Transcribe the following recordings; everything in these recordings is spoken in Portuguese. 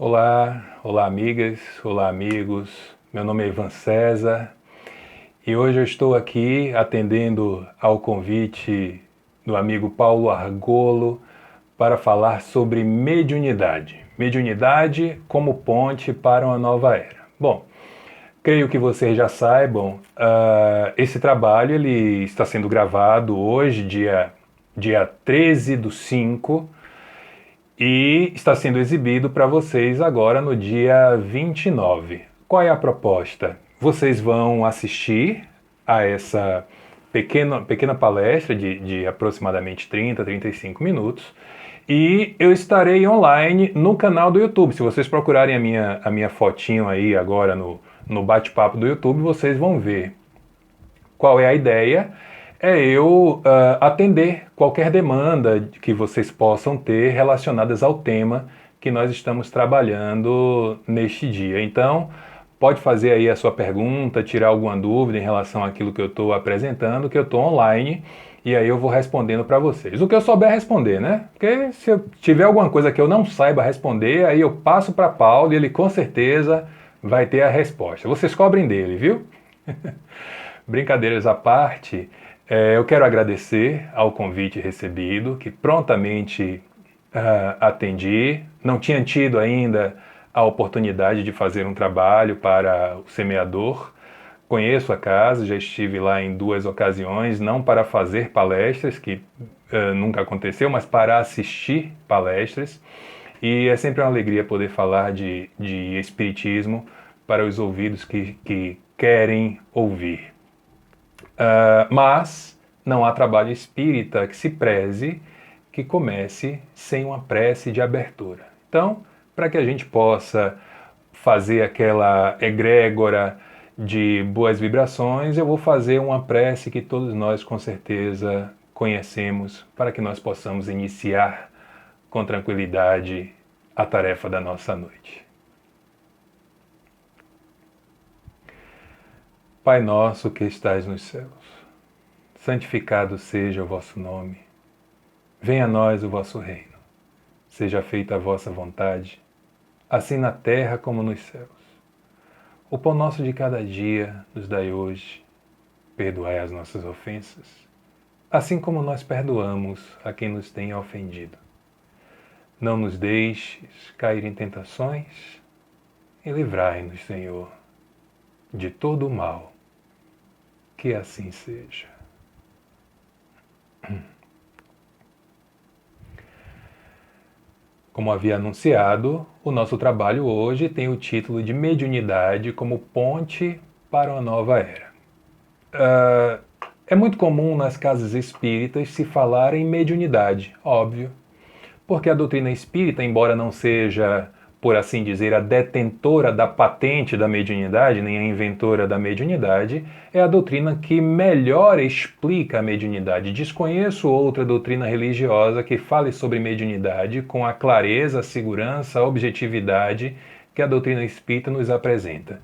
Olá amigas, olá amigos. Meu nome é Ivan César e hoje eu estou aqui atendendo ao convite do amigo Paulo Argolo para falar sobre mediunidade. Mediunidade como ponte para uma nova era. Bom, creio que vocês já saibam, esse trabalho ele está sendo gravado hoje, dia 13/5, e está sendo exibido para vocês agora no dia 29. Qual é a proposta? Vocês vão assistir a essa pequena palestra de aproximadamente 35 minutos e eu estarei online no canal do YouTube. Se vocês procurarem a minha fotinho aí agora no bate-papo do YouTube, vocês vão ver. Qual é a ideia? É eu atender qualquer demanda que vocês possam ter relacionadas ao tema que nós estamos trabalhando neste dia. Então, pode fazer aí a sua pergunta, tirar alguma dúvida em relação àquilo que eu estou apresentando, que eu estou online, e aí eu vou respondendo para vocês. O que eu souber responder, né? Porque se eu tiver alguma coisa que eu não saiba responder, aí eu passo para Paulo e ele com certeza vai ter a resposta. Vocês cobrem dele, viu? Brincadeiras à parte, eu quero agradecer ao convite recebido, que prontamente atendi. Não tinha tido ainda a oportunidade de fazer um trabalho para o semeador. Conheço a casa, já estive lá em 2 ocasiões, não para fazer palestras, que nunca aconteceu, mas para assistir palestras. E é sempre uma alegria poder falar de espiritismo para os ouvidos que querem ouvir. Mas não há trabalho espírita que se preze que comece sem uma prece de abertura. Então, para que a gente possa fazer aquela egrégora de boas vibrações, eu vou fazer uma prece que todos nós com certeza conhecemos, para que nós possamos iniciar com tranquilidade a tarefa da nossa noite. Pai nosso que estais nos céus, santificado seja o vosso nome. Venha a nós o vosso reino. Seja feita a vossa vontade, assim na terra como nos céus. O pão nosso de cada dia nos dai hoje. Perdoai as nossas ofensas, assim como nós perdoamos a quem nos tem ofendido. Não nos deixes cair em tentações e livrai-nos, Senhor, de todo o mal. Que assim seja. Como havia anunciado, o nosso trabalho hoje tem o título de Mediunidade como ponte para uma nova era. É muito comum nas casas espíritas se falar em mediunidade, óbvio, porque a doutrina espírita, embora não seja, por assim dizer, a detentora da patente da mediunidade, nem a inventora da mediunidade, é a doutrina que melhor explica a mediunidade. Desconheço outra doutrina religiosa que fale sobre mediunidade com a clareza, a segurança, a objetividade que a doutrina espírita nos apresenta.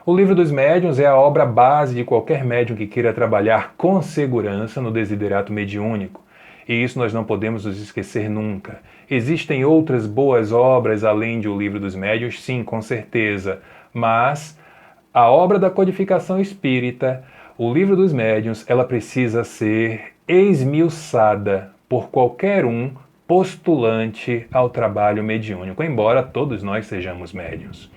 O Livro dos Médiuns é a obra base de qualquer médium que queira trabalhar com segurança no desiderato mediúnico. E isso nós não podemos nos esquecer nunca. Existem outras boas obras além de O Livro dos Médiuns? Sim, com certeza. Mas a obra da codificação espírita, O Livro dos Médiuns, ela precisa ser esmiuçada por qualquer um postulante ao trabalho mediúnico, embora todos nós sejamos médiuns.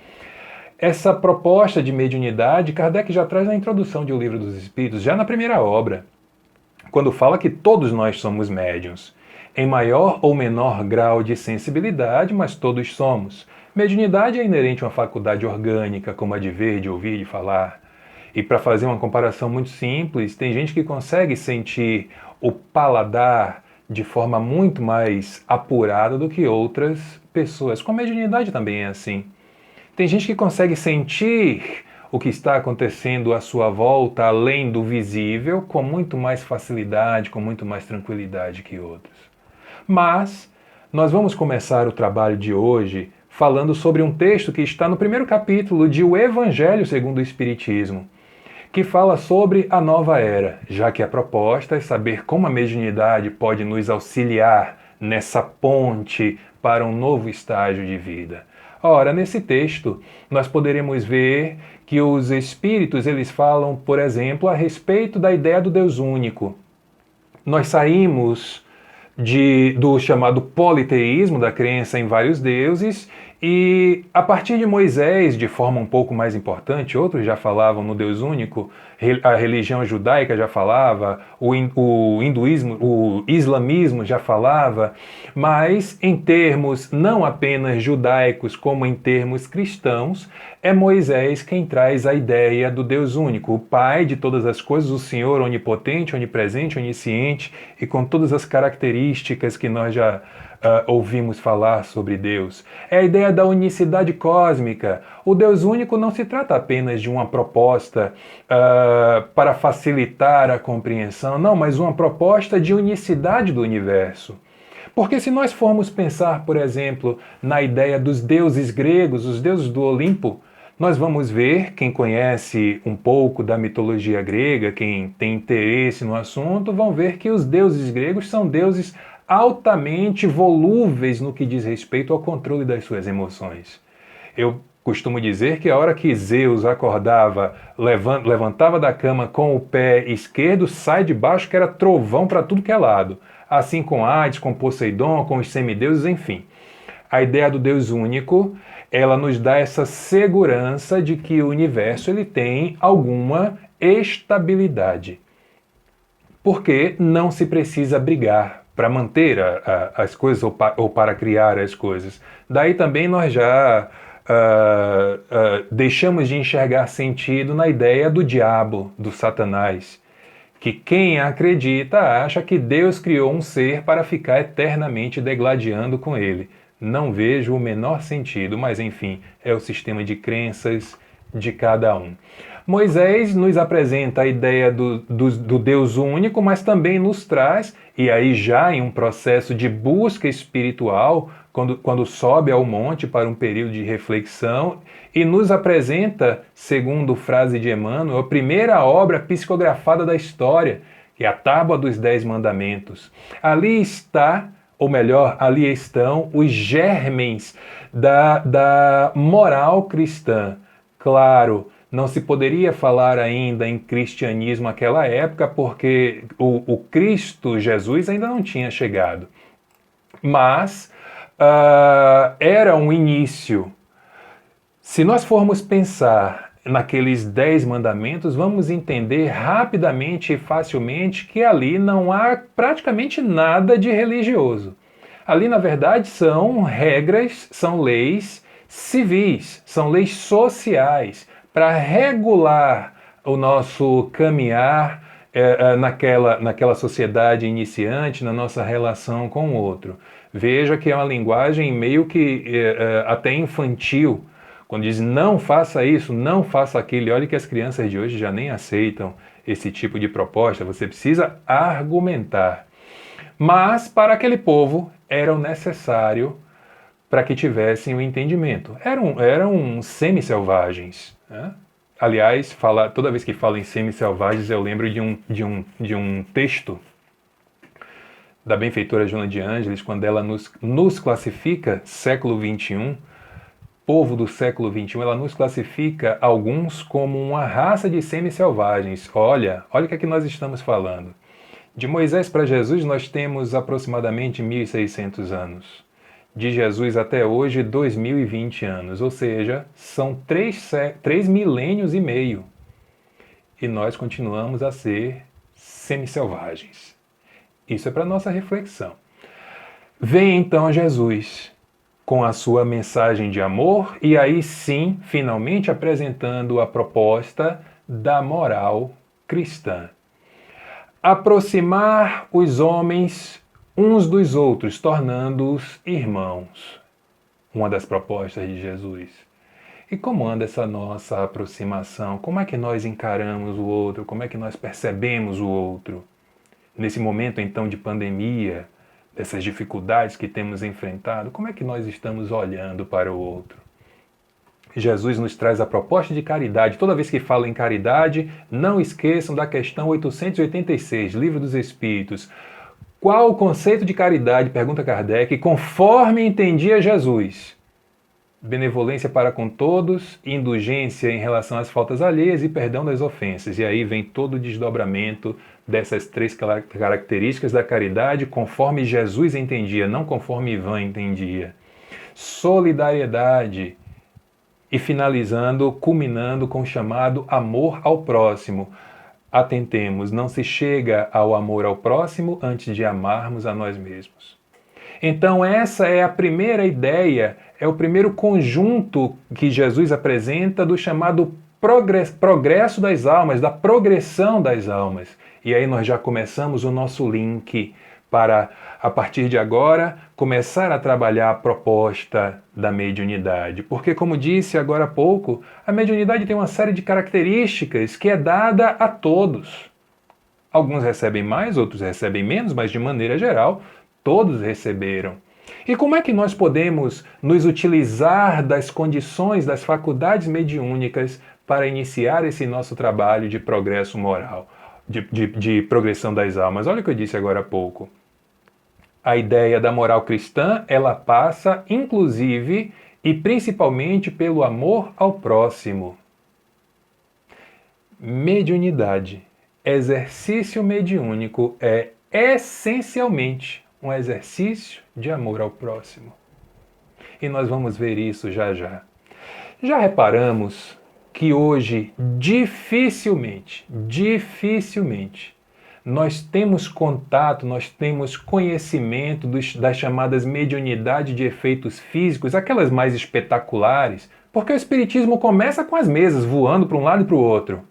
Essa proposta de mediunidade, Kardec já traz na introdução de O Livro dos Espíritos, já na primeira obra, quando fala que todos nós somos médiuns, em maior ou menor grau de sensibilidade, mas todos somos. Mediunidade é inerente a uma faculdade orgânica, como a de ver, de ouvir, de falar. E para fazer uma comparação muito simples, tem gente que consegue sentir o paladar de forma muito mais apurada do que outras pessoas. Com a mediunidade também é assim. Tem gente que consegue sentir o que está acontecendo à sua volta, além do visível, com muito mais facilidade, com muito mais tranquilidade que outros. Mas nós vamos começar o trabalho de hoje falando sobre um texto que está no primeiro capítulo de O Evangelho segundo o Espiritismo, que fala sobre a nova era, já que a proposta é saber como a mediunidade pode nos auxiliar nessa ponte para um novo estágio de vida. Ora, nesse texto, nós poderemos ver que os espíritos, eles falam, por exemplo, a respeito da ideia do Deus único. Nós saímos do chamado politeísmo, da crença em vários deuses, e a partir de Moisés, de forma um pouco mais importante, outros já falavam no Deus único, a religião judaica já falava, o hinduísmo, o islamismo já falava, mas em termos não apenas judaicos, como em termos cristãos, é Moisés quem traz a ideia do Deus único, o Pai de todas as coisas, o Senhor onipotente, onipresente, onisciente e com todas as características que nós já ouvimos falar sobre Deus. É a ideia da unicidade cósmica. O Deus único não se trata apenas de uma proposta para facilitar a compreensão, não, mas uma proposta de unicidade do universo. Porque se nós formos pensar, por exemplo, na ideia dos deuses gregos, os deuses do Olimpo, nós vamos ver, quem conhece um pouco da mitologia grega, quem tem interesse no assunto, vão ver que os deuses gregos são deuses altamente volúveis no que diz respeito ao controle das suas emoções. Eu costumo dizer que a hora que Zeus acordava, levantava da cama com o pé esquerdo, sai de baixo que era trovão para tudo que é lado. Assim com Hades, com Poseidon, com os semideuses, enfim. A ideia do Deus único, ela nos dá essa segurança de que o universo ele tem alguma estabilidade. Porque não se precisa brigar para manter as coisas ou para criar as coisas. Daí também nós já deixamos de enxergar sentido na ideia do diabo, do Satanás, que quem acredita acha que Deus criou um ser para ficar eternamente degladiando com ele. Não vejo o menor sentido, mas enfim, é o sistema de crenças de cada um. Moisés nos apresenta a ideia do Deus único, mas também nos traz, e aí já em um processo de busca espiritual, quando sobe ao monte para um período de reflexão, e nos apresenta, segundo frase de Emmanuel, a primeira obra psicografada da história, que é a Tábua dos 10 Mandamentos. Ali está, ou melhor, ali estão os germens da moral cristã. Claro, não se poderia falar ainda em cristianismo naquela época, porque o Cristo Jesus ainda não tinha chegado. Mas era um início. Se nós formos pensar naqueles 10 mandamentos, vamos entender rapidamente e facilmente que ali não há praticamente nada de religioso. Ali, na verdade, são regras, são leis civis, são leis sociais, para regular o nosso caminhar naquela sociedade iniciante, na nossa relação com o outro. Veja que é uma linguagem meio que até infantil, quando diz não faça isso, não faça aquilo. E olha que as crianças de hoje já nem aceitam esse tipo de proposta, você precisa argumentar. Mas para aquele povo era o necessário para que tivessem o entendimento. Eram semi-selvagens. Né? Aliás, toda vez que falo em semi-selvagens, eu lembro de um texto da benfeitora Joana de Ângeles, quando ela nos classifica, século XXI, povo do século XXI, ela nos classifica alguns como uma raça de semi-selvagens. Olha o que é que nós estamos falando. De Moisés para Jesus, nós temos aproximadamente 1.600 anos. De Jesus até hoje, 2020 anos, ou seja, são 3 milênios e meio. E nós continuamos a ser semi-selvagens. Isso é para nossa reflexão. Vem então Jesus com a sua mensagem de amor e aí sim, finalmente apresentando a proposta da moral cristã. Aproximar os homens uns dos outros, tornando-os irmãos. Uma das propostas de Jesus. E como anda essa nossa aproximação? Como é que nós encaramos o outro? Como é que nós percebemos o outro? Nesse momento, então, de pandemia, dessas dificuldades que temos enfrentado, como é que nós estamos olhando para o outro? Jesus nos traz a proposta de caridade. Toda vez que fala em caridade, não esqueçam da questão 886, Livro dos Espíritos. Qual o conceito de caridade, pergunta Kardec, conforme entendia Jesus? benevolência para com todos, indulgência em relação às faltas alheias e perdão das ofensas. E aí vem todo o desdobramento dessas três características da caridade, conforme Jesus entendia, não conforme Ivan entendia. Solidariedade. E finalizando, culminando com o chamado amor ao próximo. Atentemos, não se chega ao amor ao próximo antes de amarmos a nós mesmos. Então essa é a primeira ideia, é o primeiro conjunto que Jesus apresenta do chamado progresso das almas, da progressão das almas. E aí nós já começamos o nosso link para, a partir de agora, começar a trabalhar a proposta da mediunidade. Porque, como disse agora há pouco, a mediunidade tem uma série de características que é dada a todos. Alguns recebem mais, outros recebem menos, mas de maneira geral, todos receberam. E como é que nós podemos nos utilizar das condições, das faculdades mediúnicas para iniciar esse nosso trabalho de progresso moral, de progressão das almas? Olha o que eu disse agora há pouco. A ideia da moral cristã, ela passa, inclusive e principalmente pelo amor ao próximo. Mediunidade, exercício mediúnico é essencialmente um exercício de amor ao próximo. E nós vamos ver isso já já. Já reparamos que hoje, dificilmente, nós temos contato, nós temos conhecimento das chamadas mediunidades de efeitos físicos, aquelas mais espetaculares, porque o espiritismo começa com as mesas voando para um lado e para o outro.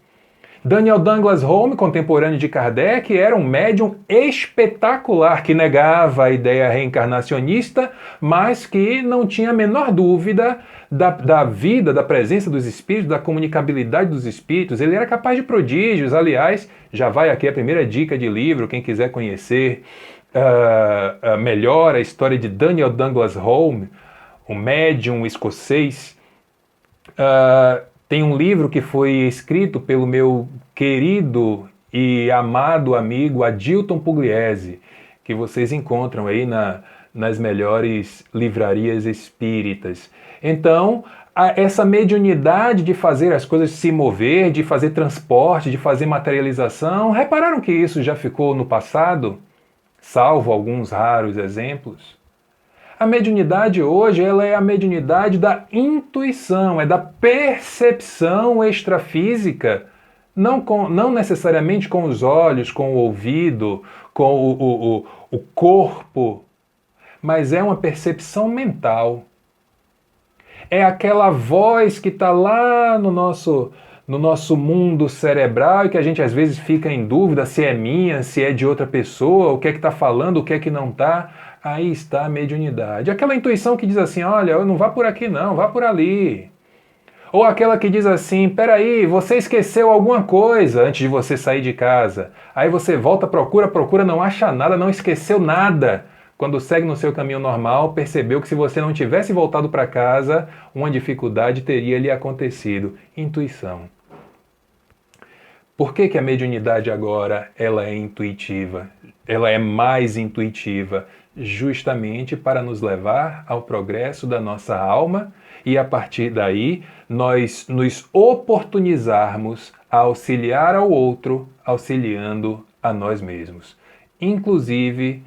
Daniel Douglas Home, contemporâneo de Kardec, era um médium espetacular que negava a ideia reencarnacionista, mas que não tinha a menor dúvida da vida, da presença dos espíritos, da comunicabilidade dos espíritos. Ele era capaz de prodígios. Aliás, já vai aqui a primeira dica de livro, quem quiser conhecer melhor a história de Daniel Douglas Home, um médium escocês. Tem um livro que foi escrito pelo meu querido e amado amigo Adilton Pugliese, que vocês encontram aí nas melhores livrarias espíritas. Então, essa mediunidade de fazer as coisas se mover, de fazer transporte, de fazer materialização, repararam que isso já ficou no passado, salvo alguns raros exemplos? A mediunidade hoje, ela é a mediunidade da intuição, é da percepção extrafísica, não necessariamente com os olhos, com o ouvido, com o corpo, mas é uma percepção mental. É aquela voz que está lá no nosso mundo cerebral e que a gente às vezes fica em dúvida se é minha, se é de outra pessoa, o que é que está falando, o que é que não está. Aí está a mediunidade. Aquela intuição que diz assim, olha, não vá por aqui não, vá por ali. Ou aquela que diz assim, peraí, você esqueceu alguma coisa antes de você sair de casa. Aí você volta, procura, não acha nada, não esqueceu nada. Quando segue no seu caminho normal, percebeu que se você não tivesse voltado para casa, uma dificuldade teria lhe acontecido. Intuição. Por que a mediunidade agora ela é intuitiva? Ela é mais intuitiva, justamente para nos levar ao progresso da nossa alma e a partir daí nós nos oportunizarmos a auxiliar ao outro, auxiliando a nós mesmos, inclusive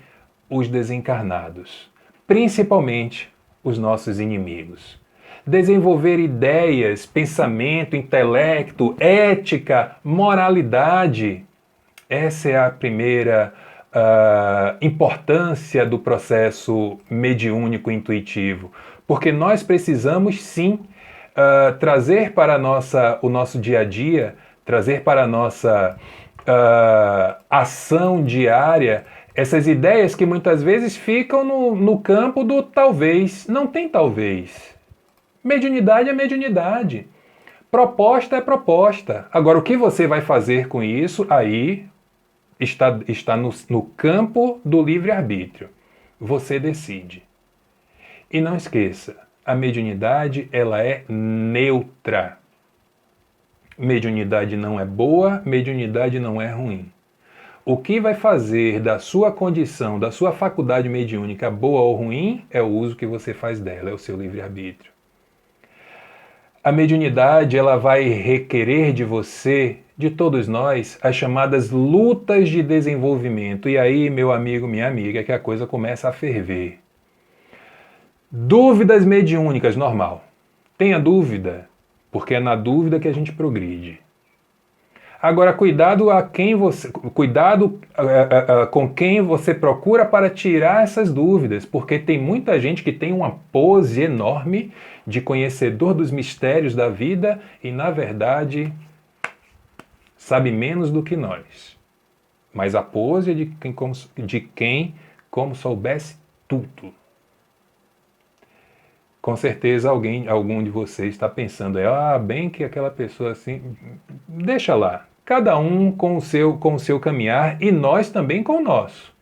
os desencarnados, principalmente os nossos inimigos. Desenvolver ideias, pensamento, intelecto, ética, moralidade. Essa é a primeira importância do processo mediúnico intuitivo, porque nós precisamos sim trazer para o nosso dia a dia, trazer para a nossa ação diária essas ideias que muitas vezes ficam no campo do talvez. Não tem talvez. Mediunidade é mediunidade. Proposta é proposta. Agora, o que você vai fazer com isso, aí está no campo do livre-arbítrio. Você decide. E não esqueça, a mediunidade ela é neutra. Mediunidade não é boa, mediunidade não é ruim. O que vai fazer da sua condição, da sua faculdade mediúnica boa ou ruim, é o uso que você faz dela, é o seu livre-arbítrio. A mediunidade, ela vai requerer de você, de todos nós, as chamadas lutas de desenvolvimento. E aí, meu amigo, minha amiga, é que a coisa começa a ferver. Dúvidas mediúnicas, normal. Tenha dúvida, porque é na dúvida que a gente progride. Agora, cuidado com quem você procura para tirar essas dúvidas, porque tem muita gente que tem uma pose enorme de conhecedor dos mistérios da vida e, na verdade, sabe menos do que nós. Mas a pose é de quem como soubesse tudo. Com certeza algum de vocês está pensando, bem que aquela pessoa assim, deixa lá. Cada um com o seu caminhar e nós também com o nosso.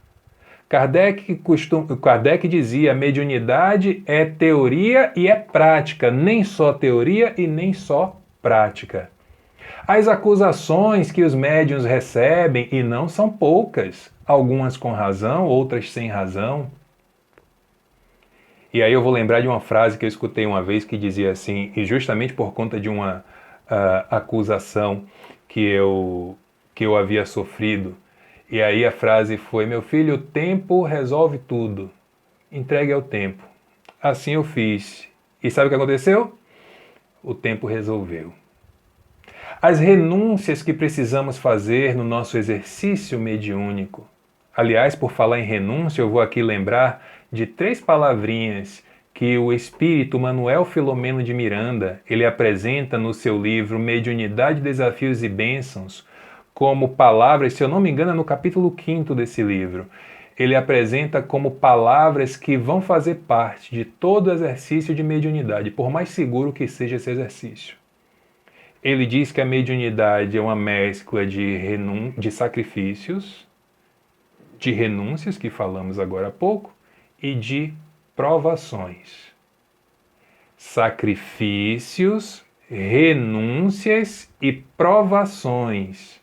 Kardec dizia, mediunidade é teoria e é prática, nem só teoria e nem só prática. As acusações que os médiuns recebem, e não são poucas, algumas com razão, outras sem razão. E aí eu vou lembrar de uma frase que eu escutei uma vez que dizia assim, e justamente por conta de uma acusação que eu havia sofrido, e aí a frase foi, meu filho, o tempo resolve tudo, entregue ao tempo. Assim eu fiz. E sabe o que aconteceu? O tempo resolveu. As renúncias que precisamos fazer no nosso exercício mediúnico. Aliás, por falar em renúncia, eu vou aqui lembrar de 3 palavrinhas que o espírito Manuel Filomeno de Miranda, ele apresenta no seu livro Mediunidade, Desafios e Bênçãos, como palavras, se eu não me engano, é no capítulo 5º desse livro. Ele apresenta como palavras que vão fazer parte de todo exercício de mediunidade, por mais seguro que seja esse exercício. Ele diz que a mediunidade é uma mescla de sacrifícios, de renúncias, que falamos agora há pouco, e de provações. Sacrifícios, renúncias e provações.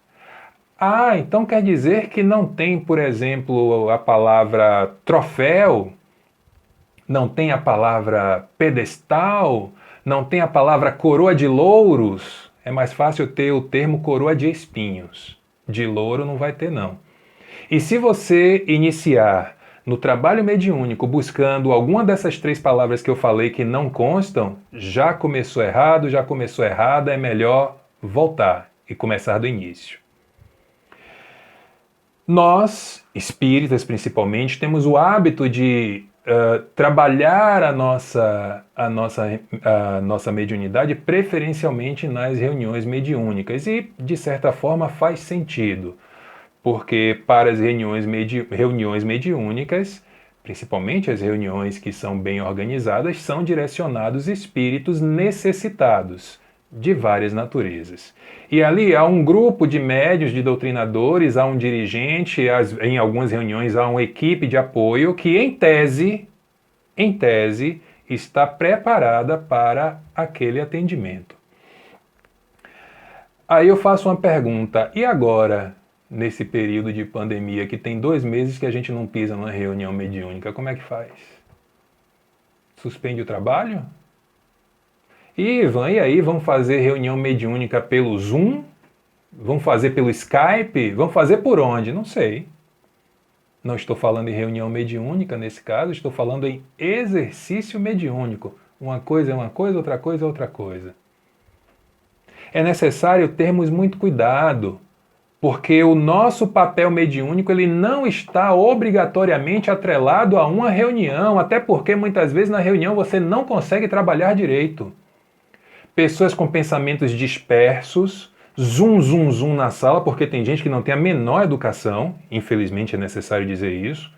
Então quer dizer que não tem, por exemplo, a palavra troféu, não tem a palavra pedestal, não tem a palavra coroa de louros. É mais fácil ter o termo coroa de espinhos. De louro não vai ter, não. E se você iniciar no trabalho mediúnico buscando alguma dessas 3 palavras que eu falei que não constam, já começou errado, já começou errada, é melhor voltar e começar do início. Nós, espíritas principalmente, temos o hábito de trabalhar a nossa mediunidade preferencialmente nas reuniões mediúnicas e, de certa forma, faz sentido. Porque para as reuniões mediúnicas, principalmente as reuniões que são bem organizadas, são direcionados espíritos necessitados de várias naturezas. E ali há um grupo de médiuns, de doutrinadores, há um dirigente, em algumas reuniões há uma equipe de apoio que, em tese, está preparada para aquele atendimento. Aí eu faço uma pergunta, e agora, nesse período de pandemia, que tem 2 meses que a gente não pisa numa reunião mediúnica, como é que faz? Suspende o trabalho? E aí, vamos fazer reunião mediúnica pelo Zoom? Vamos fazer pelo Skype? Vamos fazer por onde? Não sei. Não estou falando em reunião mediúnica nesse caso, estou falando em exercício mediúnico. Uma coisa é uma coisa, outra coisa é outra coisa. É necessário termos muito cuidado, porque o nosso papel mediúnico ele não está obrigatoriamente atrelado a uma reunião, até porque muitas vezes na reunião você não consegue trabalhar direito. Pessoas com pensamentos dispersos, zoom na sala, porque tem gente que não tem a menor educação, infelizmente é necessário dizer isso.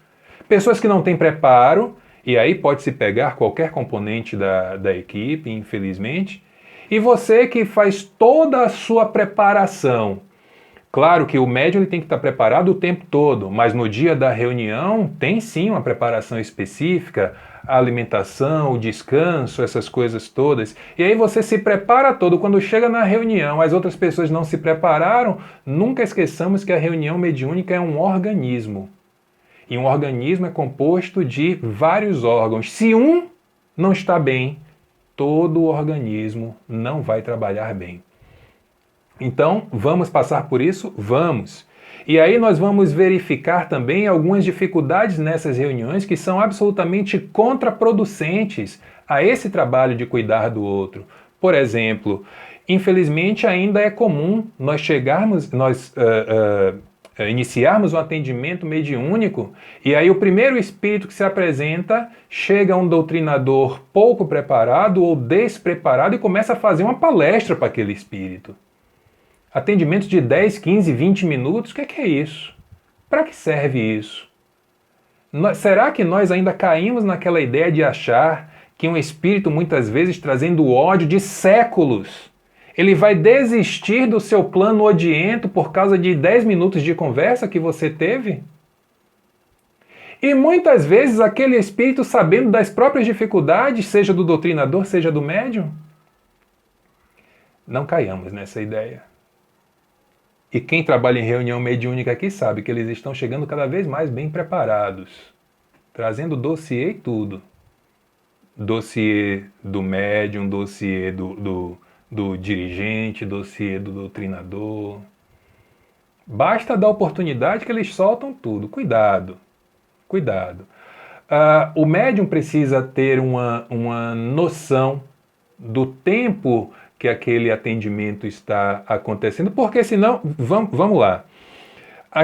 Pessoas que não têm preparo, e aí pode-se pegar qualquer componente da equipe, infelizmente. E você que faz toda a sua preparação. Claro que o médium ele tem que estar preparado o tempo todo, mas no dia da reunião tem sim uma preparação específica, a alimentação, o descanso, essas coisas todas. E aí você se prepara todo. Quando chega na reunião, as outras pessoas não se prepararam, nunca esqueçamos que a reunião mediúnica é um organismo. E um organismo é composto de vários órgãos. Se um não está bem, todo o organismo não vai trabalhar bem. Então, vamos passar por isso? Vamos! E aí nós vamos verificar também algumas dificuldades nessas reuniões que são absolutamente contraproducentes a esse trabalho de cuidar do outro. Por exemplo, infelizmente ainda é comum iniciarmos um atendimento mediúnico e aí o primeiro espírito que se apresenta chega um doutrinador pouco preparado ou despreparado e começa a fazer uma palestra para aquele espírito. Atendimento de 10, 15, 20 minutos, o que é isso? Para que serve isso? Será que nós ainda caímos naquela ideia de achar que um espírito, muitas vezes trazendo ódio de séculos, ele vai desistir do seu plano odiento por causa de 10 minutos de conversa que você teve? E muitas vezes aquele espírito, sabendo das próprias dificuldades, seja do doutrinador, seja do médium, não caiamos nessa ideia. E quem trabalha em reunião mediúnica aqui sabe que eles estão chegando cada vez mais bem preparados, trazendo dossiê e tudo. Dossiê do médium, dossiê do dirigente, dossiê do doutrinador. Basta dar oportunidade que eles soltam tudo. Cuidado, cuidado. O médium precisa ter uma noção do tempo que aquele atendimento está acontecendo, porque senão, vamos lá.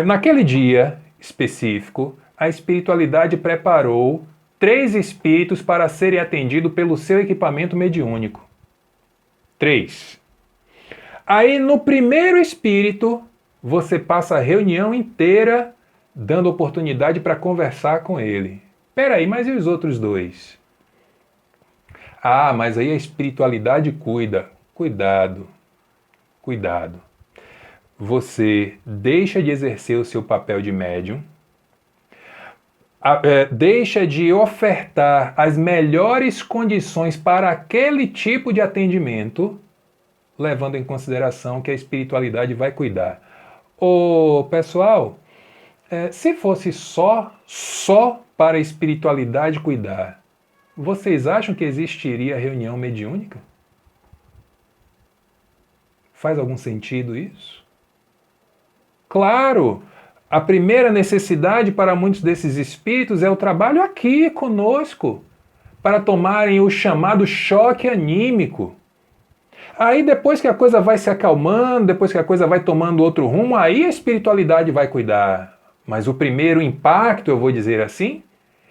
Naquele dia específico, a espiritualidade preparou 3 espíritos para serem atendidos pelo seu equipamento mediúnico. 3. Aí no primeiro espírito, você passa a reunião inteira dando oportunidade para conversar com ele. Peraí, mas e os outros 2? Ah, mas aí a espiritualidade cuida. Cuidado, cuidado. Você deixa de exercer o seu papel de médium, deixa de ofertar as melhores condições para aquele tipo de atendimento, levando em consideração que a espiritualidade vai cuidar. Ô, pessoal, se fosse só para a espiritualidade cuidar, vocês acham que existiria reunião mediúnica? Faz algum sentido isso? Claro! A primeira necessidade para muitos desses espíritos é o trabalho aqui conosco, para tomarem o chamado choque anímico. Aí depois que a coisa vai se acalmando, depois que a coisa vai tomando outro rumo, aí a espiritualidade vai cuidar. Mas o primeiro impacto, eu vou dizer assim,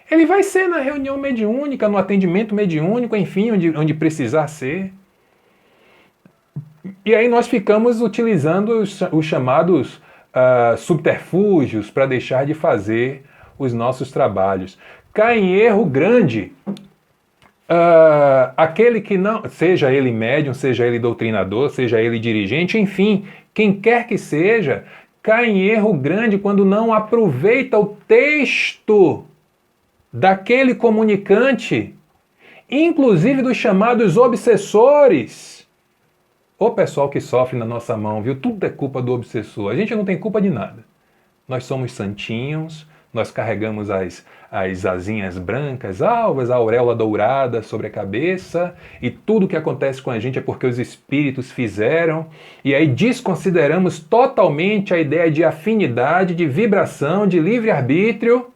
ele vai ser na reunião mediúnica, no atendimento mediúnico, enfim, onde precisar ser. E aí nós ficamos utilizando os chamados subterfúgios para deixar de fazer os nossos trabalhos. Cai em erro grande aquele que não, seja ele médium, seja ele doutrinador, seja ele dirigente, enfim, quem quer que seja, cai em erro grande quando não aproveita o texto daquele comunicante, inclusive dos chamados obsessores. O pessoal que sofre na nossa mão, viu? Tudo é culpa do obsessor. A gente não tem culpa de nada. Nós somos santinhos, nós carregamos as asinhas brancas, alvas, a auréola dourada sobre a cabeça, e tudo que acontece com a gente é porque os espíritos fizeram, e aí desconsideramos totalmente a ideia de afinidade, de vibração, de livre-arbítrio,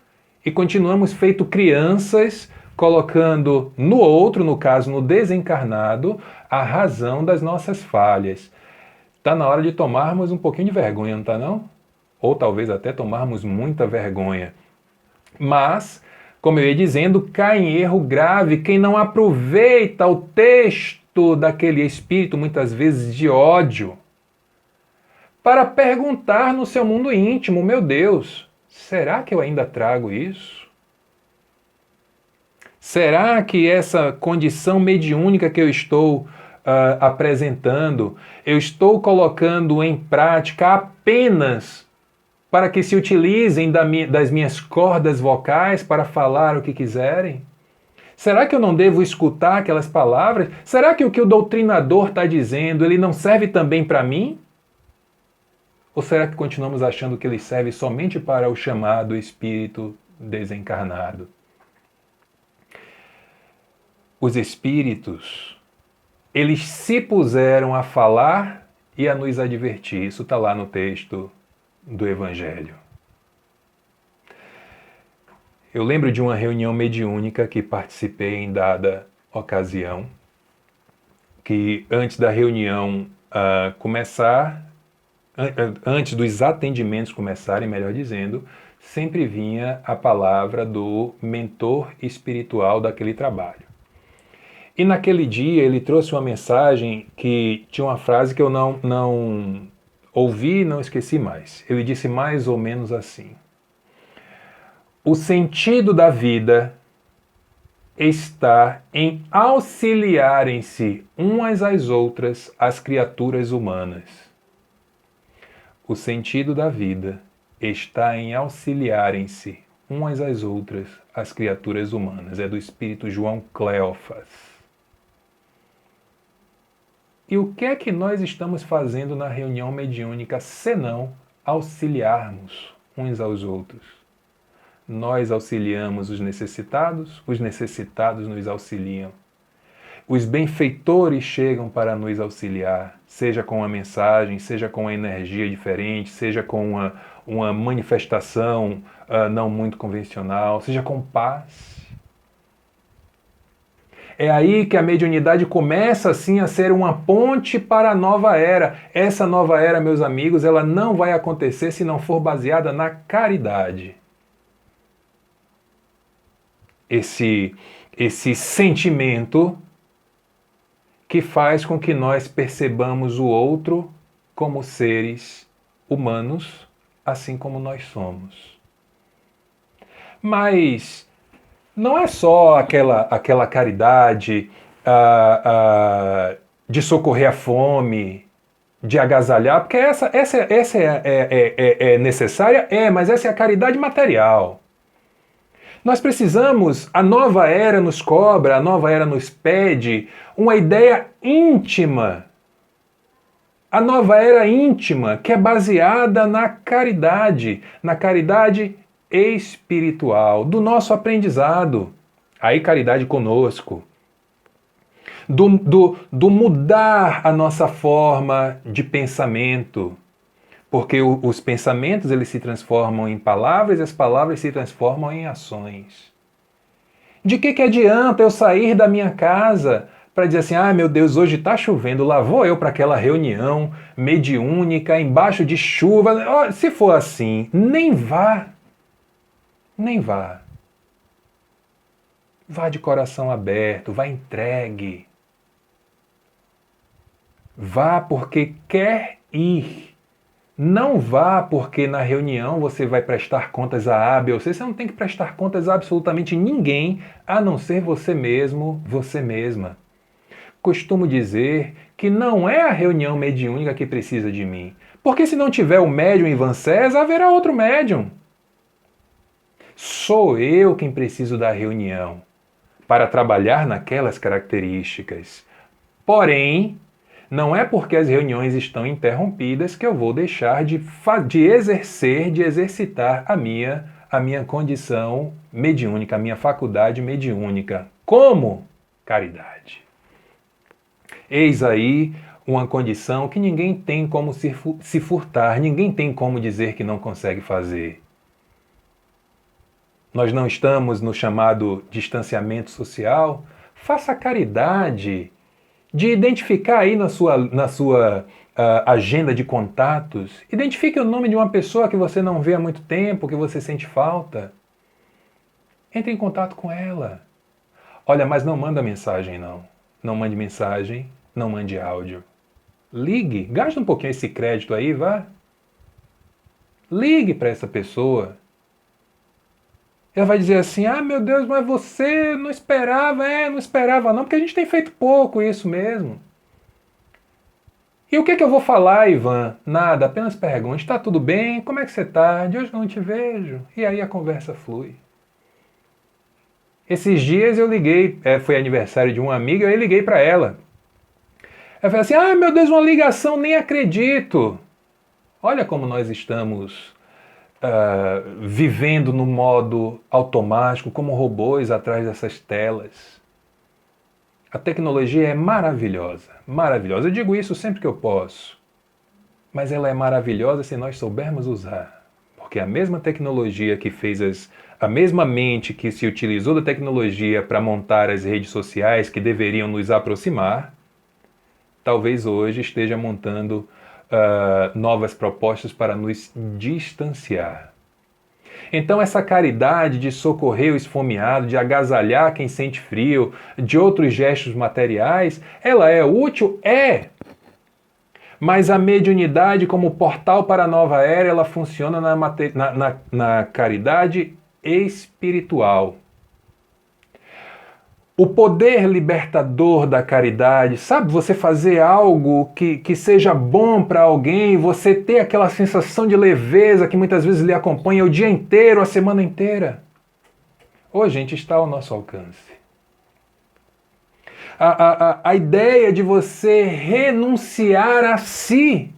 e continuamos feito crianças, colocando no outro, no caso no desencarnado, a razão das nossas falhas. Está na hora de tomarmos um pouquinho de vergonha, não está não? Ou talvez até tomarmos muita vergonha. Mas, como eu ia dizendo, cai em erro grave quem não aproveita o texto daquele espírito, muitas vezes de ódio, para perguntar no seu mundo íntimo, meu Deus, será que eu ainda trago isso? Será que essa condição mediúnica que eu estou apresentando, eu estou colocando em prática apenas para que se utilizem das minhas cordas vocais para falar o que quiserem? Será que eu não devo escutar aquelas palavras? Será que o doutrinador está dizendo, ele não serve também para mim? Ou será que continuamos achando que ele serve somente para o chamado espírito desencarnado? os espíritos, eles se puseram a falar e a nos advertir. Isso está lá no texto do Evangelho. Eu lembro de uma reunião mediúnica que participei em dada ocasião, que antes da reunião começar, antes dos atendimentos começarem, melhor dizendo, sempre vinha a palavra do mentor espiritual daquele trabalho. E naquele dia ele trouxe uma mensagem que tinha uma frase que eu não ouvi e não esqueci mais. Ele disse mais ou menos assim: o sentido da vida está em auxiliarem-se umas às outras as criaturas humanas. O sentido da vida está em auxiliarem-se umas às outras as criaturas humanas. É do espírito João Cleófas. E o que é que nós estamos fazendo na reunião mediúnica senão auxiliarmos uns aos outros? Nós auxiliamos os necessitados nos auxiliam. Os benfeitores chegam para nos auxiliar, seja com uma mensagem, seja com uma energia diferente, seja com uma manifestação não muito convencional, seja com paz. É aí que a mediunidade começa assim a ser uma ponte para a nova era. Essa nova era, meus amigos, ela não vai acontecer se não for baseada na caridade. Esse sentimento que faz com que nós percebamos o outro como seres humanos, assim como nós somos. Mas não é só aquela caridade de socorrer a fome, de agasalhar, porque essa é necessária, mas essa é a caridade material. Nós precisamos, a nova era nos cobra, a nova era nos pede uma ideia íntima. A nova era íntima, que é baseada na caridade espiritual, do nosso aprendizado. Aí caridade conosco. Do mudar a nossa forma de pensamento. Porque os pensamentos eles se transformam em palavras e as palavras se transformam em ações. De que adianta eu sair da minha casa para dizer assim, meu Deus, hoje está chovendo, lá vou eu para aquela reunião mediúnica, embaixo de chuva. Se for assim, nem vá. Nem vá. Vá de coração aberto, vá entregue. Vá porque quer ir. Não vá porque na reunião você vai prestar contas a A, B ou C. Você não tem que prestar contas a absolutamente ninguém, a não ser você mesmo, você mesma. Costumo dizer que não é a reunião mediúnica que precisa de mim. Porque se não tiver o médium em Van César, haverá outro médium. Sou eu quem preciso da reunião para trabalhar naquelas características. Porém, não é porque as reuniões estão interrompidas que eu vou deixar de exercitar a minha condição mediúnica, a minha faculdade mediúnica. Como? Caridade. Eis aí uma condição que ninguém tem como se furtar, ninguém tem como dizer que não consegue fazer. Nós não estamos no chamado distanciamento social? Faça caridade de identificar aí na sua agenda de contatos, identifique o nome de uma pessoa que você não vê há muito tempo, que você sente falta. Entre em contato com ela. Olha, mas não manda mensagem não. Não mande mensagem, não mande áudio. Ligue, gaste um pouquinho esse crédito aí, vá. Ligue para essa pessoa. Ela vai dizer assim, meu Deus, mas você não esperava. Não esperava não, porque a gente tem feito pouco isso mesmo. E o que eu vou falar, Ivan? Nada, apenas pergunte, está tudo bem? Como é que você está? De hoje eu não te vejo. E aí a conversa flui. Esses dias eu liguei, foi aniversário de uma amiga, eu liguei para ela. Ela falou assim, meu Deus, uma ligação, nem acredito. Olha como nós estamos vivendo no modo automático, como robôs atrás dessas telas. A tecnologia é maravilhosa, maravilhosa. Eu digo isso sempre que eu posso. Mas ela é maravilhosa se nós soubermos usar. Porque a mesma tecnologia que fez a mesma mente que se utilizou da tecnologia para montar as redes sociais que deveriam nos aproximar, talvez hoje esteja montando novas propostas para nos distanciar. Então essa caridade de socorrer o esfomeado, de agasalhar quem sente frio, de outros gestos materiais, ela é útil? É! Mas a mediunidade como portal para a nova era, ela funciona na caridade espiritual. O poder libertador da caridade, sabe? Você fazer algo que seja bom para alguém, você ter aquela sensação de leveza que muitas vezes lhe acompanha o dia inteiro, a semana inteira. Hoje, gente, está ao nosso alcance. A ideia de você renunciar a si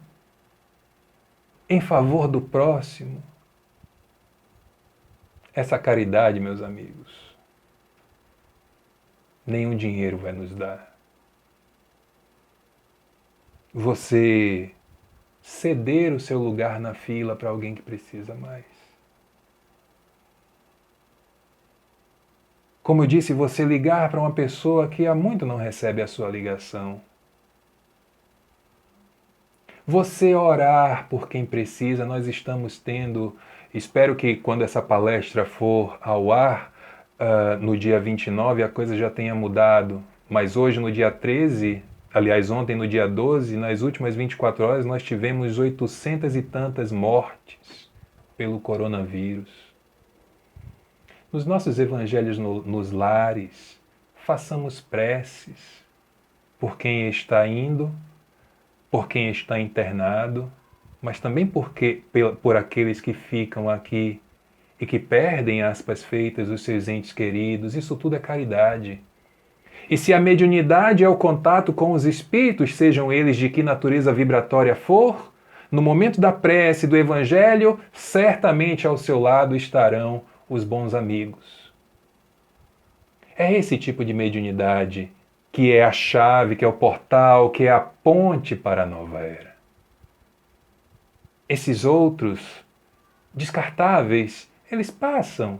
em favor do próximo. Essa caridade, meus amigos, nenhum dinheiro vai nos dar. Você ceder o seu lugar na fila para alguém que precisa mais. Como eu disse, você ligar para uma pessoa que há muito não recebe a sua ligação. Você orar por quem precisa. Nós estamos tendo, espero que quando essa palestra for ao ar, no dia 29, a coisa já tenha mudado. Mas hoje, no dia 13, aliás, ontem, no dia 12, nas últimas 24 horas, nós tivemos 800 e tantas mortes pelo coronavírus. Nos nossos evangelhos nos lares, façamos preces por quem está indo, por quem está internado, mas também por aqueles que ficam aqui e que perdem, aspas feitas, os seus entes queridos. Isso tudo é caridade. E se a mediunidade é o contato com os espíritos, sejam eles de que natureza vibratória for, no momento da prece do evangelho, certamente ao seu lado estarão os bons amigos. É esse tipo de mediunidade que é a chave, que é o portal, que é a ponte para a nova era. Esses outros, descartáveis, eles passam.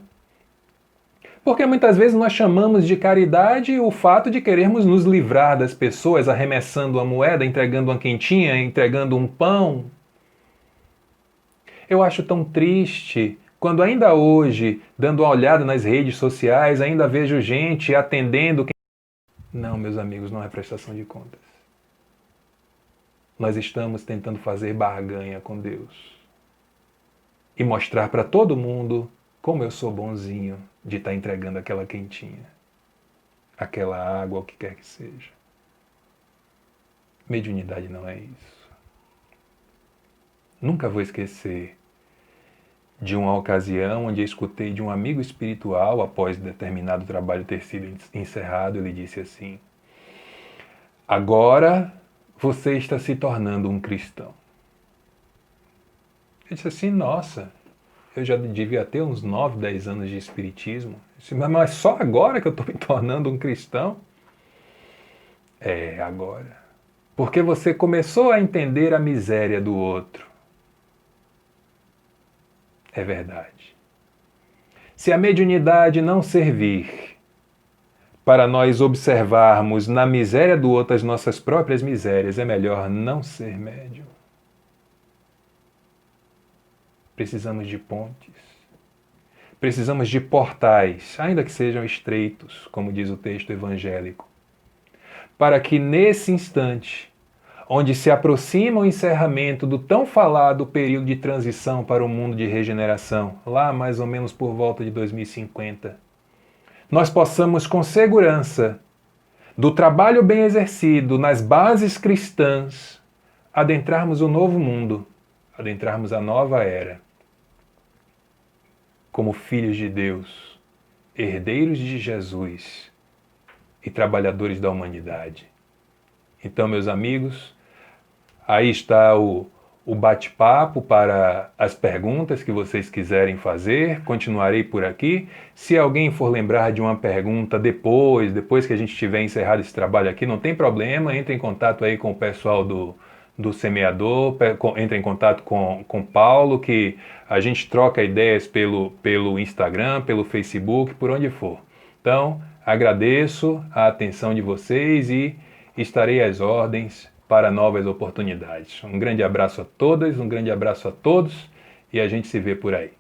Porque muitas vezes nós chamamos de caridade o fato de querermos nos livrar das pessoas, arremessando uma moeda, entregando uma quentinha, entregando um pão. Eu acho tão triste quando ainda hoje, dando uma olhada nas redes sociais, ainda vejo gente atendendo. Não, meus amigos, não é prestação de contas. Nós estamos tentando fazer barganha com Deus e mostrar para todo mundo como eu sou bonzinho de estar entregando aquela quentinha, aquela água, o que quer que seja. Mediunidade não é isso. Nunca vou esquecer de uma ocasião onde eu escutei de um amigo espiritual, após determinado trabalho ter sido encerrado, ele disse assim: agora você está se tornando um cristão. Eu disse assim, nossa, eu já devia ter uns 9, 10 anos de espiritismo. Eu disse, mas só agora que eu estou me tornando um cristão? É, agora. Porque você começou a entender a miséria do outro. É verdade. Se a mediunidade não servir para nós observarmos na miséria do outro as nossas próprias misérias, é melhor não ser médium. Precisamos de pontes. Precisamos de portais, ainda que sejam estreitos, como diz o texto evangélico, para que nesse instante, onde se aproxima o encerramento do tão falado período de transição para o mundo de regeneração, lá mais ou menos por volta de 2050, nós possamos com segurança, do trabalho bem exercido nas bases cristãs, adentrarmos o novo mundo, adentrarmos a nova era, como filhos de Deus, herdeiros de Jesus e trabalhadores da humanidade. Então, meus amigos, aí está o o bate-papo para as perguntas que vocês quiserem fazer. Continuarei por aqui. Se alguém for lembrar de uma pergunta depois que a gente tiver encerrado esse trabalho aqui, não tem problema, entre em contato aí com o pessoal do Semeador, entre em contato com Paulo, que a gente troca ideias pelo Instagram, pelo Facebook, por onde for. Então, agradeço a atenção de vocês e estarei às ordens para novas oportunidades. Um grande abraço a todas, um grande abraço a todos e a gente se vê por aí.